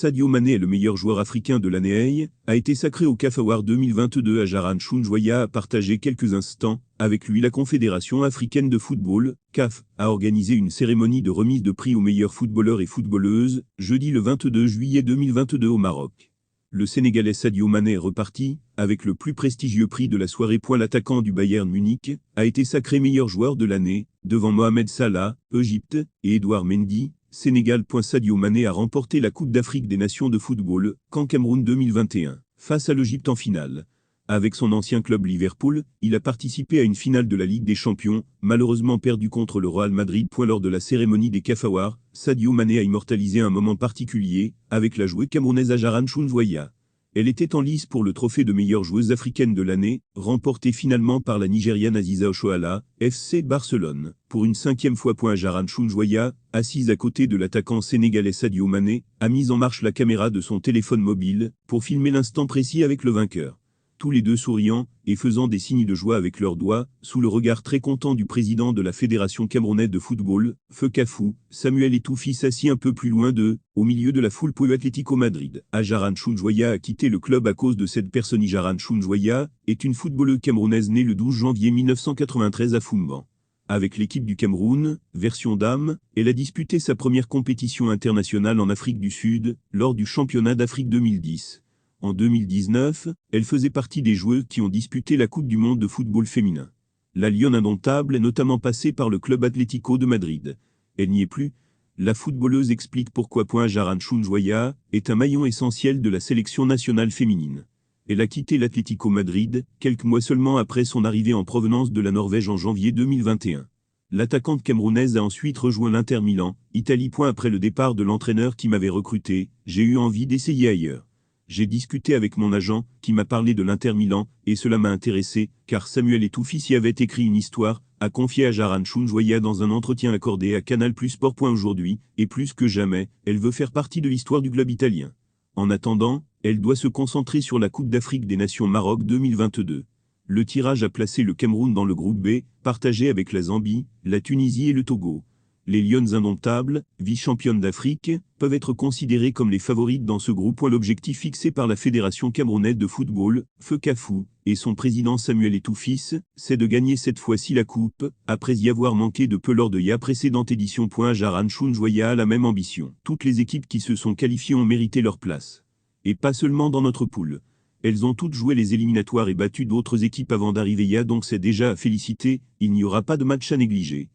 Sadio Mané est le meilleur joueur africain de l'année, a été sacré au CAF Award 2022. Ajaran Chounjoya a partagé quelques instants avec lui. La Confédération africaine de football, CAF, a organisé une cérémonie de remise de prix aux meilleurs footballeurs et footballeuses, jeudi le 22 juillet 2022 au Maroc. Le Sénégalais Sadio Mané est reparti, avec le plus prestigieux prix de la soirée. L'attaquant du Bayern Munich a été sacré meilleur joueur de l'année, devant Mohamed Salah, Égypte, et Edouard Mendy, Sénégal. Sadio Mané a remporté la Coupe d'Afrique des Nations de football, CAN Cameroun 2021, face à l'Égypte en finale. Avec son ancien club Liverpool, il a participé à une finale de la Ligue des Champions, malheureusement perdu contre le Real Madrid. Lors de la cérémonie des CAF Awards, Sadio Mané a immortalisé un moment particulier, avec la joueuse camerounaise Ajaran Chounjoya. Elle était en lice pour le trophée de meilleure joueuse africaine de l'année, remporté finalement par la Nigériane Aziza Oshoala, FC Barcelone. Pour une 5e fois. Ajaran Chounjoya, assise à côté de l'attaquant sénégalais Sadio Mané, a mis en marche la caméra de son téléphone mobile, pour filmer l'instant précis avec le vainqueur. Tous les deux souriant, et faisant des signes de joie avec leurs doigts, sous le regard très content du président de la Fédération camerounaise de football, Feu Kafou, Samuel Etoufis assis un peu plus loin d'eux, au milieu de la foule pour Atlético Madrid. Ajaran Chounjoya a quitté le club à cause de cette personne. Ajaran Chounjoya est une footballeuse camerounaise née le 12 janvier 1993 à Foumban. Avec l'équipe du Cameroun, version dames, elle a disputé sa première compétition internationale en Afrique du Sud, lors du championnat d'Afrique 2010. En 2019, elle faisait partie des joueuses qui ont disputé la Coupe du monde de football féminin. La lionne indomptable est notamment passée par le club Atlético de Madrid. Elle n'y est plus. La footballeuse explique pourquoi. Ajaran Chounjoya est un maillon essentiel de la sélection nationale féminine. Elle a quitté l'Atlético Madrid, quelques mois seulement après son arrivée en provenance de la Norvège en janvier 2021. L'attaquante camerounaise a ensuite rejoint l'Inter Milan, Italie. Après le départ de l'entraîneur qui m'avait recruté, j'ai eu envie d'essayer ailleurs. J'ai discuté avec mon agent, qui m'a parlé de l'Inter Milan, et cela m'a intéressé, car Samuel Etoufis y avait écrit une histoire, a confié Ajaran Chounjoya dans un entretien accordé à Canal+ Sport. Aujourd'hui, et plus que jamais, elle veut faire partie de l'histoire du club italien. En attendant, elle doit se concentrer sur la Coupe d'Afrique des Nations Maroc 2022. Le tirage a placé le Cameroun dans le groupe B, partagé avec la Zambie, la Tunisie et le Togo. Les Lionnes indomptables, vice-championnes d'Afrique, peuvent être considérées comme les favorites dans ce groupe. L'objectif fixé par la Fédération camerounaise de football, Feu Kafou, et son président Samuel Etoufis, c'est de gagner cette fois-ci la coupe, après y avoir manqué de peu lors de la précédente édition. Ajaran Chounjoya a la même ambition. Toutes les équipes qui se sont qualifiées ont mérité leur place. Et pas seulement dans notre poule. Elles ont toutes joué les éliminatoires et battu d'autres équipes avant d'arriver. Donc c'est déjà à féliciter, il n'y aura pas de match à négliger.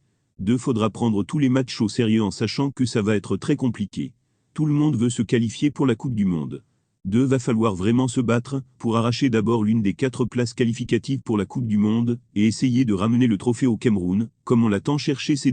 Faudra prendre tous les matchs au sérieux en sachant que ça va être très compliqué. Tout le monde veut se qualifier pour la Coupe du Monde. Va falloir vraiment se battre, pour arracher d'abord l'une des 4 places qualificatives pour la Coupe du Monde, et essayer de ramener le trophée au Cameroun, comme on l'a tant cherché ces derniers